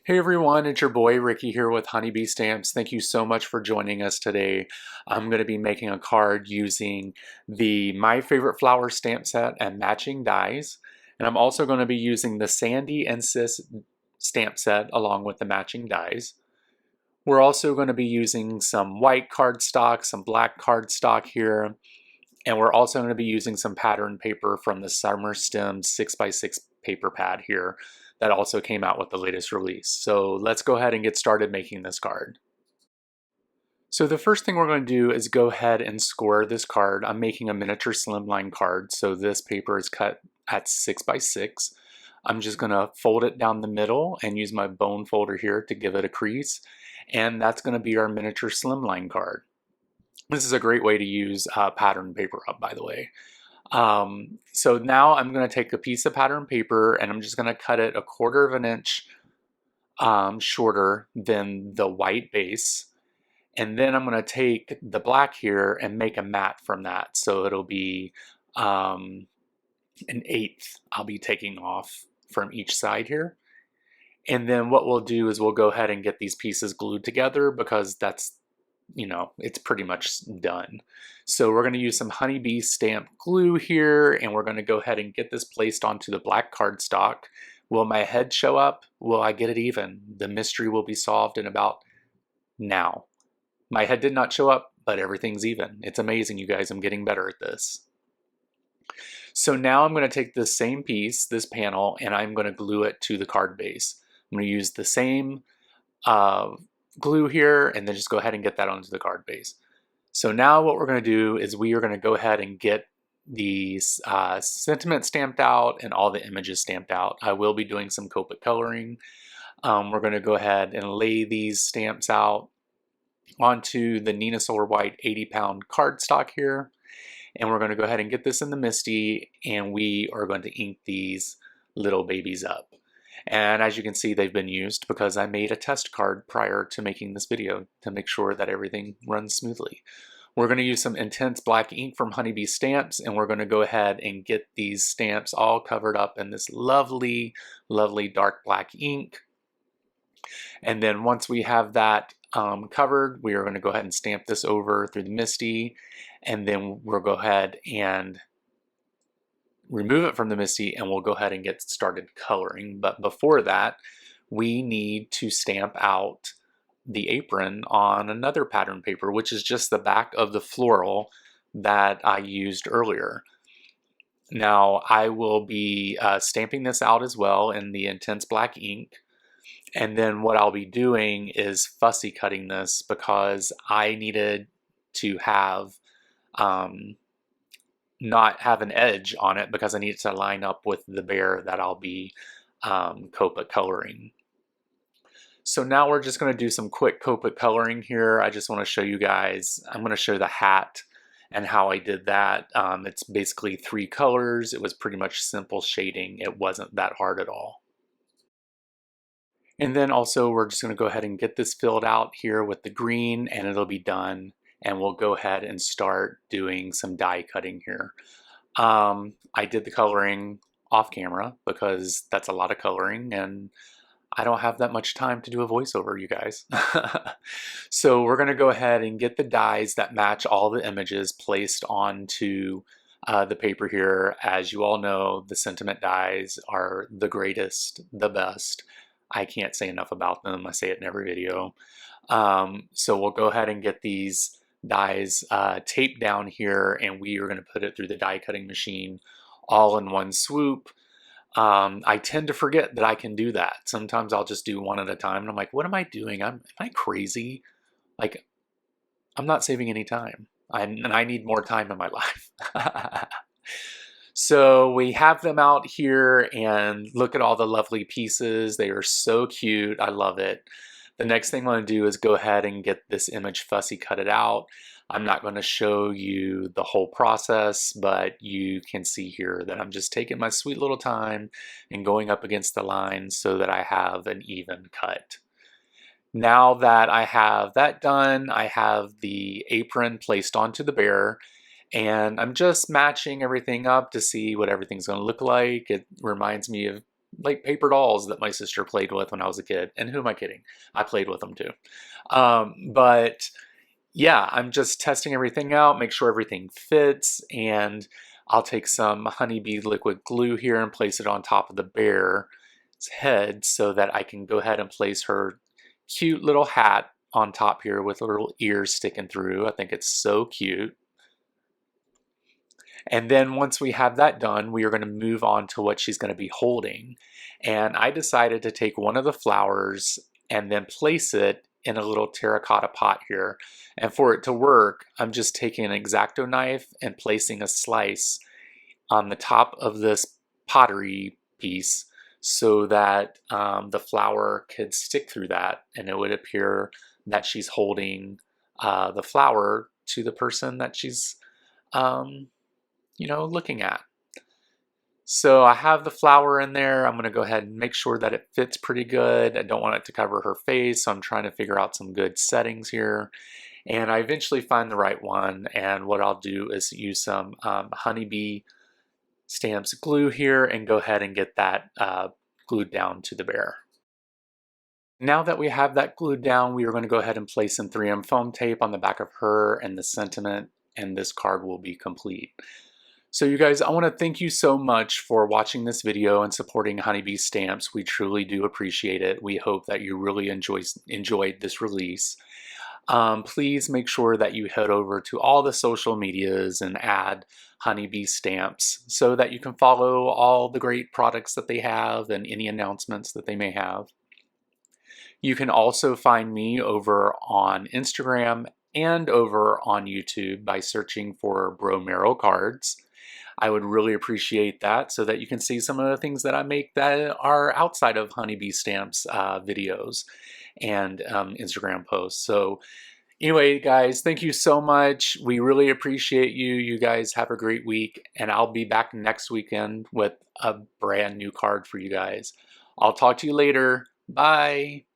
Hey everyone, it's your boy Ricky here with Honeybee Stamps. Thank you so much for joining us today. I'm going to be making a card using the My Favorite Flower stamp set and matching dies. And I'm also going to be using the Sandy and Sis stamp set along with the matching dies. We're also going to be using some white cardstock, some black cardstock here, and we're also going to be using some pattern paper from the Summer Stem 6x6 paper pad here that also came out with the latest release. So let's go ahead and get started making this card. So the first thing we're going to do is go ahead and score this card. I'm making a miniature slimline card, so this paper is cut at 6x6. I'm just going to fold it down the middle and use my bone folder here to give it a crease, and that's going to be our miniature slimline card. This is a great way to use pattern paper up, by the way. So now I'm going to take a piece of pattern paper and I'm just going to cut it 1/4 of an inch shorter than the white base. And then I'm going to take the black here and make a mat from that. So it'll be an 1/8 I'll be taking off from each side here. And then what we'll do is we'll go ahead and get these pieces glued together because that's, it's pretty much done. So we're going to use some Honeybee stamp glue here, and we're going to go ahead and get this placed onto the black cardstock. Will my head show up? Will I get it even? The mystery will be solved in about now. My head did not show up, but everything's even. It's amazing, you guys. I'm getting better at this. So now I'm going to take this same piece, this panel, and I'm going to glue it to the card base. I'm going to use the same glue here and then just go ahead and get that onto the card base. So now what we're going to do is we are going to go ahead and get these sentiments stamped out and all the images stamped out. I will be doing some Copic coloring. We're going to go ahead and lay these stamps out onto the Nina Solar White 80-pound cardstock here. And we're going to go ahead and get this in the MISTI, and we are going to ink these little babies up. And as you can see, they've been used because I made a test card prior to making this video to make sure that everything runs smoothly. We're going to use some intense black ink from Honeybee Stamps, and we're going to go ahead and get these stamps all covered up in this lovely, lovely dark black ink. And then once we have that covered, we are going to go ahead and stamp this over through the MISTI, and then we'll go ahead and remove it from the MISTI and we'll go ahead and get started coloring. But before that, we need to stamp out the apron on another pattern paper, which is just the back of the floral that I used earlier. Now I will be stamping this out as well in the intense black ink. And then what I'll be doing is fussy cutting this because I needed to have not have an edge on it because I need it to line up with the bear that I'll be Copic coloring. So now we're just going to do some quick Copic coloring here. I just want to show you guys, I'm going to show the hat and how I did that. It's basically 3 colors. It was pretty much simple shading. It wasn't that hard at all. And then also we're just going to go ahead and get this filled out here with the green and it'll be done. And we'll go ahead and start doing some die cutting here. I did the coloring off camera because that's a lot of coloring and I don't have that much time to do a voiceover, you guys. So we're going to go ahead and get the dies that match all the images placed onto the paper here. As you all know, the sentiment dies are the greatest, the best. I can't say enough about them. I say it in every video. So we'll go ahead and get these dies taped down here and we are going to put it through the die cutting machine all in one swoop. I tend to forget that I can do that. Sometimes I'll just do one at a time and I'm like, what am I doing? Am I crazy? Like, I'm not saving any time and I need more time in my life. So we have them out here and look at all the lovely pieces. They are so cute. I love it. The next thing I'm going to do is go ahead and get this image fussy cutted out. I'm not going to show you the whole process, but you can see here that I'm just taking my sweet little time and going up against the line so that I have an even cut. Now that I have that done, I have the apron placed onto the bear and I'm just matching everything up to see what everything's going to look like. It reminds me of like paper dolls that my sister played with when I was a kid. And who am I kidding? I played with them too. But yeah, I'm just testing everything out, make sure everything fits, and I'll take some honeybee liquid glue here and place it on top of the bear's head so that I can go ahead and place her cute little hat on top here with little ears sticking through. I think it's so cute. And then once we have that done, we are going to move on to what she's going to be holding. And I decided to take one of the flowers and then place it in a little terracotta pot here. And for it to work, I'm just taking an X-Acto knife and placing a slice on the top of this pottery piece so that the flower could stick through that, and it would appear that she's holding the flower to the person that she's looking at. So I have the flower in there. I'm going to go ahead and make sure that it fits pretty good. I don't want it to cover her face, so I'm trying to figure out some good settings here. And I eventually find the right one, and what I'll do is use some honeybee stamps glue here and go ahead and get that glued down to the bear. Now that we have that glued down, we are going to go ahead and place some 3M foam tape on the back of her and the sentiment, and this card will be complete. So you guys, I want to thank you so much for watching this video and supporting Honeybee Stamps. We truly do appreciate it. We hope that you really enjoyed this release. Please make sure that you head over to all the social medias and add Honeybee Stamps so that you can follow all the great products that they have and any announcements that they may have. You can also find me over on Instagram and over on YouTube by searching for Bromero Cards. I would really appreciate that so that you can see some of the things that I make that are outside of Honeybee Stamps videos and Instagram posts. So anyway, guys, thank you so much. We really appreciate you. You guys have a great week, and I'll be back next weekend with a brand new card for you guys. I'll talk to you later. Bye.